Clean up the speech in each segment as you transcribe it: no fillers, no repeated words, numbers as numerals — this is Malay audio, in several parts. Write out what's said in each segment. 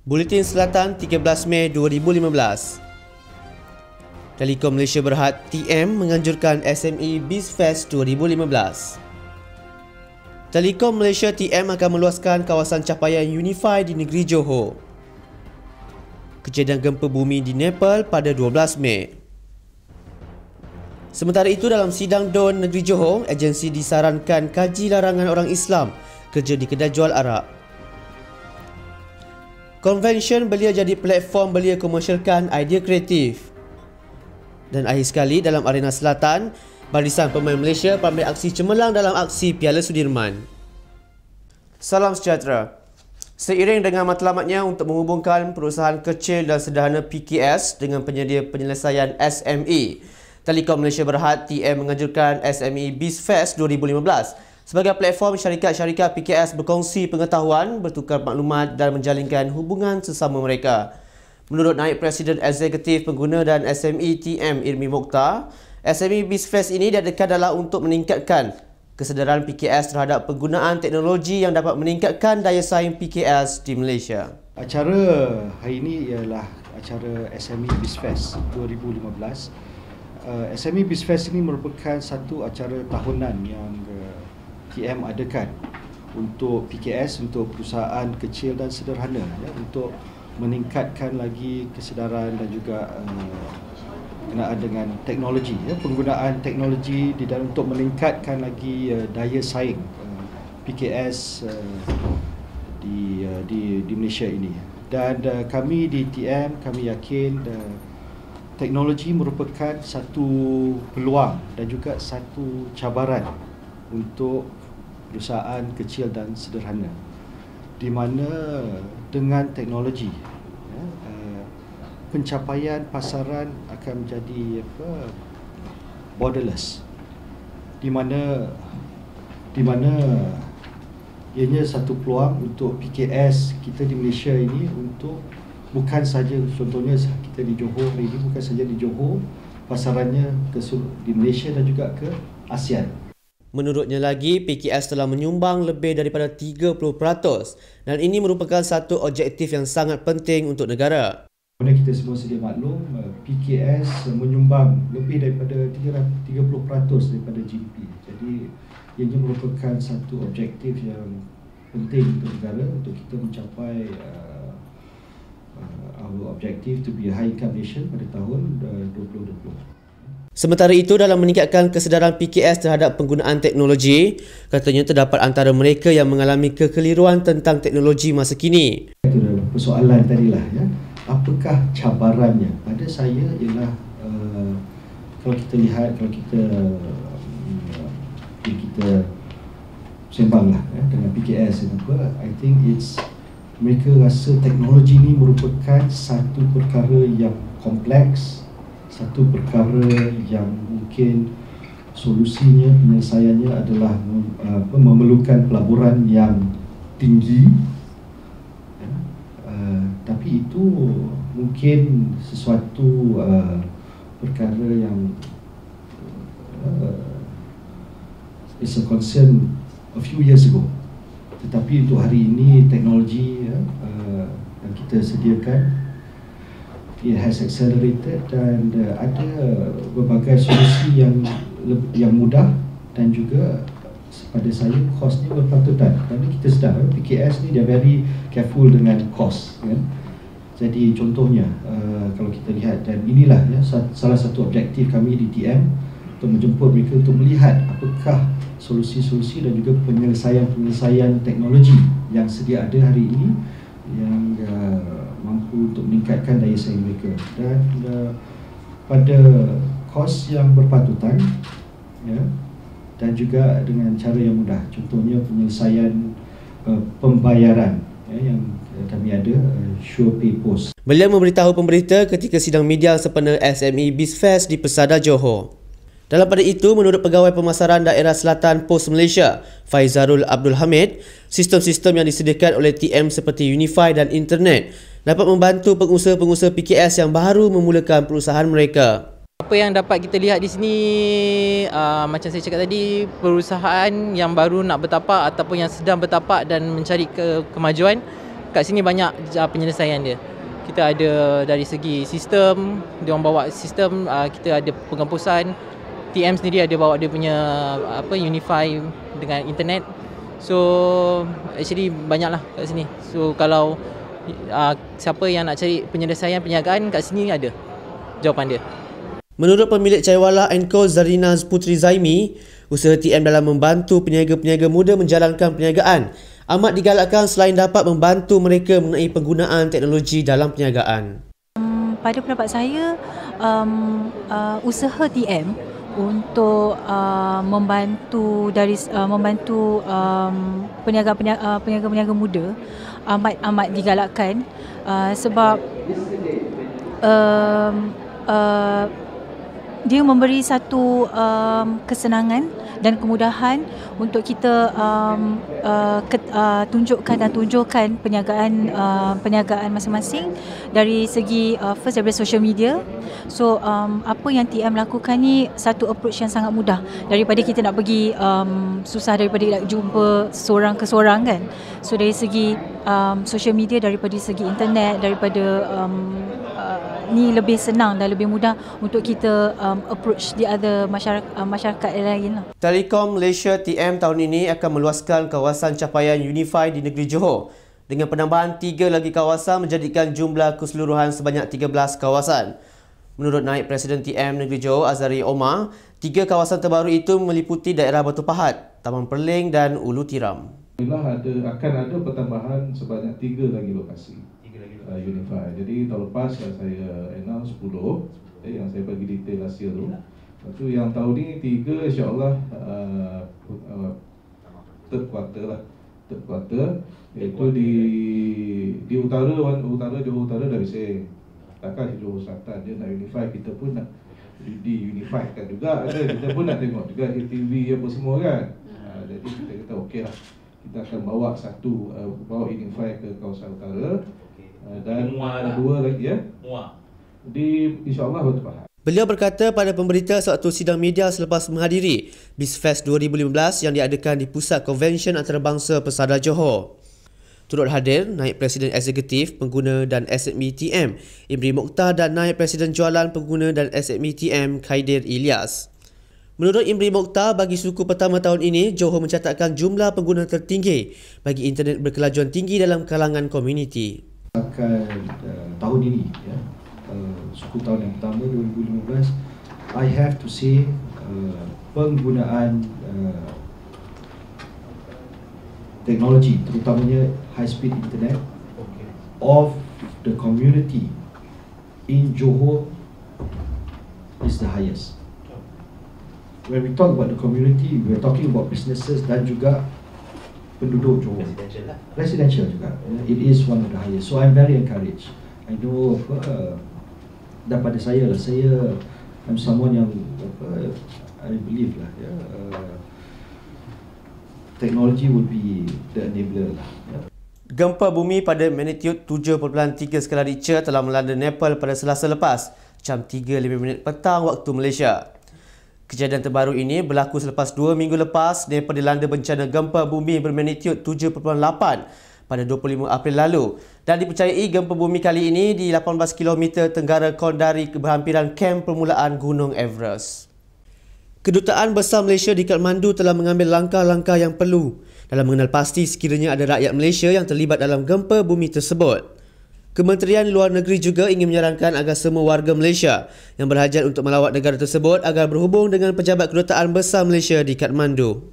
Buletin Selatan 13 Mei 2015. Telekom Malaysia Berhad TM menganjurkan SME BizFest 2015. Telekom Malaysia TM akan meluaskan kawasan capaian Unify di negeri Johor. Kejadian gempa bumi di Nepal pada 12 Mei. Sementara itu, dalam sidang DUN negeri Johor, agensi disarankan kaji larangan orang Islam kerja di kedai jual arak. Convention belia jadi platform belia komersialkan idea kreatif. Dan akhir sekali, dalam arena selatan, Barisan Pemain Malaysia mengambil aksi cemerlang dalam aksi Piala Sudirman. Salam sejahtera. Seiring dengan matlamatnya untuk menghubungkan perusahaan kecil dan sederhana PKS dengan penyedia penyelesaian SME, Telekom Malaysia Berhad TM menganjurkan SME BizFest 2015 sebagai platform syarikat-syarikat PKS berkongsi pengetahuan, bertukar maklumat dan menjalinkan hubungan sesama mereka. Menurut Naib Presiden Eksekutif Pengguna dan SME TM Irmi Mokhtar, SME BizFest ini diadakan adalah untuk meningkatkan kesedaran PKS terhadap penggunaan teknologi yang dapat meningkatkan daya saing PKS di Malaysia. Acara hari ini ialah acara SME BizFest 2015. SME BizFest ini merupakan satu acara tahunan yang TM adakan untuk PKS, untuk perusahaan kecil dan sederhana, ya, untuk meningkatkan lagi kesedaran dan juga berkenaan dengan teknologi, ya, penggunaan teknologi di dalam untuk meningkatkan lagi daya saing PKS di Malaysia ini. Dan kami di TM, kami yakin teknologi merupakan satu peluang dan juga satu cabaran untuk perusahaan kecil dan sederhana, di mana dengan teknologi, ya, pencapaian pasaran akan menjadi borderless, di mana ianya satu peluang untuk PKS kita di Malaysia ini untuk bukan saja, contohnya kita di Johor ini, bukan saja di Johor, pasarannya di Malaysia dan juga ke ASEAN. Menurutnya lagi, PKS telah menyumbang lebih daripada 30% dan ini merupakan satu objektif yang sangat penting untuk negara. Kita semua sedia maklum, PKS menyumbang lebih daripada 30% daripada GDP. Jadi, ianya merupakan satu objektif yang penting untuk negara, untuk kita mencapai our objective to be a high income nation pada tahun 2020. Sementara itu, dalam meningkatkan kesedaran PKS terhadap penggunaan teknologi, katanya terdapat antara mereka yang mengalami kekeliruan tentang teknologi masa kini. Itu persoalan tadilah, ya. Apakah cabarannya? Pada saya ialah kalau kita lihat, kalau kita sembanglah, ya, dengan PKS dan apa, I think mereka rasa teknologi ini merupakan satu perkara yang kompleks, satu perkara yang mungkin solusinya, penyelesaiannya adalah memerlukan pelaburan yang tinggi, ya. Tapi itu mungkin sesuatu perkara yang is a concern a few years ago. Tetapi untuk hari ini teknologi, ya, yang kita sediakan, it has accelerated dan ada berbagai solusi yang mudah dan juga pada saya kosnya berpatutan. Kerana kita sedar PKS ni dia very careful dengan kos, kan? Jadi contohnya kalau kita lihat, dan inilah, ya, salah satu objektif kami di TM untuk menjemput mereka untuk melihat apakah solusi-solusi dan juga penyelesaian teknologi yang sedia ada hari ini yang mampu untuk meningkatkan daya saing mereka dan pada kos yang berpatutan, ya, dan juga dengan cara yang mudah. Contohnya penyelesaian pembayaran, ya, yang kami ada, SurePay Post. Beliau memberitahu pemberita ketika sidang media sempena SME BizFest di Persada Johor. Dalam pada itu, menurut Pegawai Pemasaran Daerah Selatan Pos Malaysia, Faizarul Abdul Hamid, sistem-sistem yang disediakan oleh TM seperti Unify dan Internet dapat membantu pengusaha-pengusaha PKS yang baru memulakan perusahaan mereka. Apa yang dapat kita lihat di sini, macam saya cakap tadi, perusahaan yang baru nak bertapak ataupun yang sedang bertapak dan mencari kemajuan, kat sini banyak penyelesaian dia. Kita ada dari segi sistem, dia orang bawa sistem, kita ada penghapusan. TM sendiri ada bawa dia punya Unify dengan internet. So actually banyaklah kat sini. So kalau siapa yang nak cari penyelesaian perniagaan, kat sini ada jawapan dia. Menurut pemilik Chaiwala & Co Zarina Putri Zaimi, usaha TM dalam membantu peniaga-peniaga muda menjalankan perniagaan amat digalakkan selain dapat membantu mereka mengenai penggunaan teknologi dalam perniagaan. Pada pendapat saya, usaha TM untuk membantu peniaga-peniaga muda amat digalakkan sebab dia memberi satu kesenangan dan kemudahan untuk kita tunjukkan perniagaan masing-masing dari segi first daripada social media. So apa yang TM lakukan ni satu approach yang sangat mudah daripada kita nak pergi susah daripada nak jumpa seorang ke seorang kan. So dari segi social media, daripada segi internet, daripada ni lebih senang dan lebih mudah untuk kita approach di other masyarakat lain lah. Telekom Malaysia TM tahun ini akan meluaskan kawasan capaian Unify di negeri Johor dengan penambahan 3 lagi kawasan menjadikan jumlah keseluruhan sebanyak 13 kawasan. Menurut Naib Presiden TM Negeri Johor Azari Omar, 3 kawasan terbaru itu meliputi daerah Batu Pahat, Taman Perling dan Ulu Tiram. Akan ada pertambahan sebanyak 3 lagi lokasi Unify. Jadi tahun lepas saya announce 10 yang saya bagi detail last year tu. Lepas tu yang tahun ni 3 insya-Allah third quarter iaitu di utara Johor Utara dah bising. Takkan di Johor Selatan dia nak Unify, kita pun nak di Unify kan juga ada, kita pun nak tengok juga ATV apa semua kan. Jadi kita kata okeylah, kita akan bawa Unify ke kawasan utara. Dan dua lagi di insya-Allah Batu Pahat. Beliau berkata pada pemberita sewaktu sidang media selepas menghadiri BizFest 2015 yang diadakan di Pusat Konvensyen Antarabangsa Persada Johor. Turut hadir Naib Presiden Eksekutif Pengguna dan SME TM Imri Mokhtar dan Naib Presiden Jualan Pengguna dan SME TM Khaidir Ilyas. Menurut Imri Mokhtar, bagi suku pertama tahun ini, Johor mencatatkan jumlah pengguna tertinggi bagi internet berkelajuan tinggi dalam kalangan komuniti. Tahun ini suku tahun yang pertama 2015, I have to say penggunaan teknologi terutamanya high speed internet of the community in Johor is the highest. When we talk about the community, we are talking about businesses dan juga penduduk Johor. Residential juga. It is one of the highest. So I'm very encouraged. I know daripada saya I'm someone yang I believe lah. Technology would be the enabler lah. Gempa bumi pada magnitude 7.3 skala Richter telah melanda Nepal pada Selasa lepas, jam 3:05 petang waktu Malaysia. Kejadian terbaru ini berlaku selepas 2 minggu lepas Nepal dilanda bencana gempa bumi bermagnitude 7.8 pada 25 April lalu dan dipercayai gempa bumi kali ini di 18 km tenggara dari berhampiran kem permulaan Gunung Everest. Kedutaan Besar Malaysia di Kathmandu telah mengambil langkah-langkah yang perlu dalam mengenal pasti sekiranya ada rakyat Malaysia yang terlibat dalam gempa bumi tersebut. Kementerian Luar Negeri juga ingin menyarankan agar semua warga Malaysia yang berhajat untuk melawat negara tersebut agar berhubung dengan Pejabat Kedutaan Besar Malaysia di Kathmandu.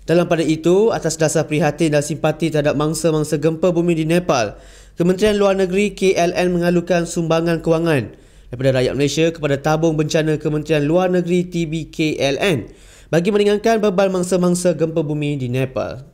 Dalam pada itu, atas dasar prihatin dan simpati terhadap mangsa-mangsa gempa bumi di Nepal, Kementerian Luar Negeri KLN mengalukan sumbangan kewangan daripada rakyat Malaysia kepada Tabung Bencana Kementerian Luar Negeri TBKLN bagi meringankan beban mangsa-mangsa gempa bumi di Nepal.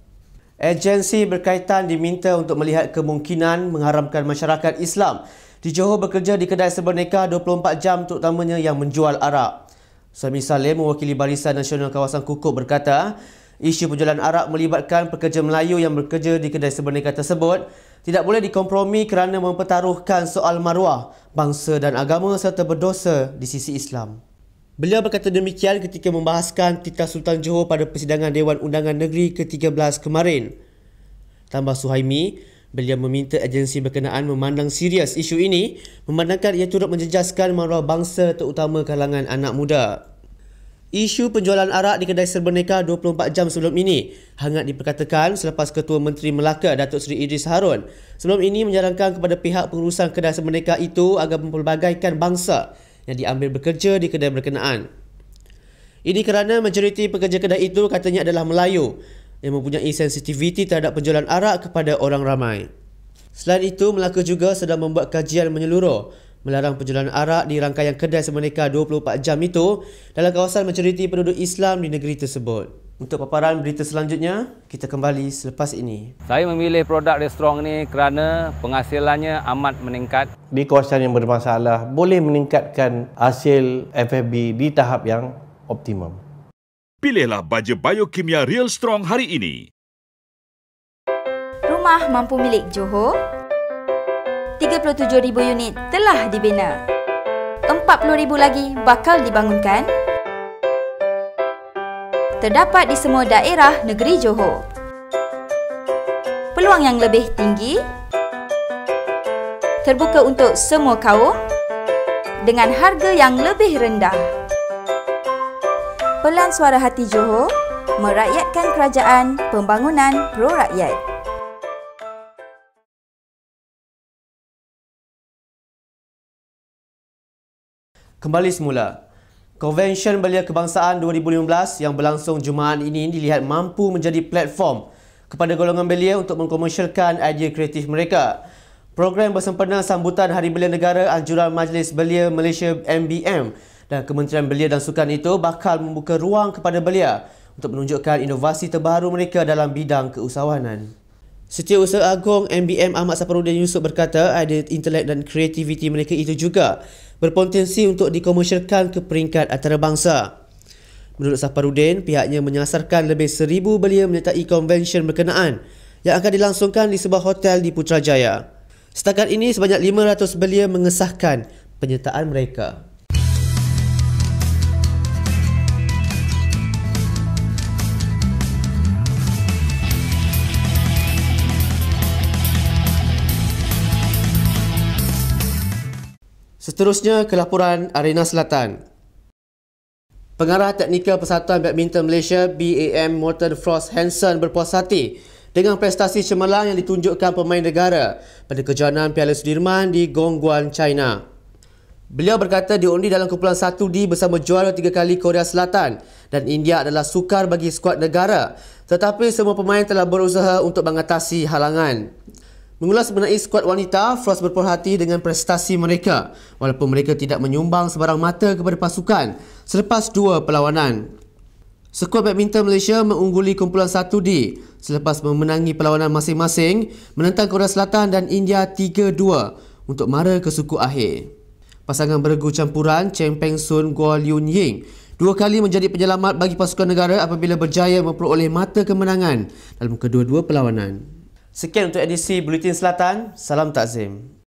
Agensi berkaitan diminta untuk melihat kemungkinan mengharamkan masyarakat Islam di Johor bekerja di kedai serberneka 24 jam terutamanya yang menjual arak. Suhaimi Salim, mewakili Barisan Nasional Kawasan Kukuk berkata, isu penjualan arak melibatkan pekerja Melayu yang bekerja di kedai serberneka tersebut tidak boleh dikompromi kerana mempertaruhkan soal maruah, bangsa dan agama serta berdosa di sisi Islam. Beliau berkata demikian ketika membahaskan Titah Sultan Johor pada persidangan Dewan Undangan Negeri ke-13 kemarin. Tambah Suhaimi, Beliau meminta agensi berkenaan memandang serius isu ini, memandangkan ia turut menjejaskan maruah bangsa terutama kalangan anak muda. Isu penjualan arak di kedai serba neka 24 jam sebelum ini hangat diperkatakan selepas Ketua Menteri Melaka Datuk Seri Idris Harun sebelum ini menyarankan kepada pihak pengurusan kedai serba neka itu agar mempelbagaikan bangsa yang diambil bekerja di kedai berkenaan. Ini kerana majoriti pekerja kedai itu katanya adalah Melayu yang mempunyai sensitiviti terhadap penjualan arak kepada orang ramai. Selain itu, Melaka juga sedang membuat kajian menyeluruh melarang penjualan arak di rangkaian kedai serba neka 24 jam itu dalam kawasan majoriti penduduk Islam di negeri tersebut. Untuk paparan berita selanjutnya, kita kembali selepas ini. Saya memilih produk restoran ini kerana penghasilannya amat meningkat. Di kawasan yang bermasalah boleh meningkatkan hasil FFB di tahap yang optimum. Pilihlah baja biokimia Real Strong hari ini. Rumah mampu milik Johor, 37,000 unit telah dibina. 40,000 lagi bakal dibangunkan. Terdapat di semua daerah negeri Johor. Peluang yang lebih tinggi, terbuka untuk semua kaum dengan harga yang lebih rendah. Pelan Suara Hati Johor, merakyatkan kerajaan pembangunan pro rakyat. Kembali semula. Konvensyen Belia Kebangsaan 2015 yang berlangsung Jumaat ini dilihat mampu menjadi platform kepada golongan belia untuk mengkomersialkan idea kreatif mereka. Program bersempena sambutan Hari Belia Negara Anjuran Majlis Belia Malaysia MBM dan Kementerian Belia dan Sukan itu bakal membuka ruang kepada belia untuk menunjukkan inovasi terbaru mereka dalam bidang keusahawanan. Setiausaha Agong MBM Ahmad Saparudin Yusof berkata idea intelek dan kreativiti mereka itu juga berpotensi untuk dikomersialkan ke peringkat antarabangsa. Menurut Saparudin, pihaknya menyasarkan lebih 1,000 belia menyertai konvensyen berkenaan yang akan dilangsungkan di sebuah hotel di Putrajaya. Setakat ini, sebanyak 500 belia mengesahkan penyertaan mereka. Seterusnya ke laporan Arena Selatan. Pengarah Teknikal Persatuan Badminton Malaysia BAM Morten Frost Hansen berpuas hati dengan prestasi cemerlang yang ditunjukkan pemain negara pada kejohanan Piala Sudirman di Gongguan, China. Beliau berkata diundi dalam kumpulan 1D bersama juara 3 kali Korea Selatan dan India adalah sukar bagi skuad negara, tetapi semua pemain telah berusaha untuk mengatasi halangan. Mengulas mengenai skuad wanita, Frost berpuas hati dengan prestasi mereka walaupun mereka tidak menyumbang sebarang mata kepada pasukan selepas 2 perlawanan. Skuad badminton Malaysia mengungguli kumpulan 1D selepas memenangi perlawanan masing-masing menentang Korea Selatan dan India 3-2 untuk mara ke suku akhir. Pasangan beregu campuran Cheng Peng Sun Guo Liun Ying 2 kali menjadi penyelamat bagi pasukan negara apabila berjaya memperoleh mata kemenangan dalam kedua-dua perlawanan. Sekian untuk edisi Buletin Selatan. Salam takzim.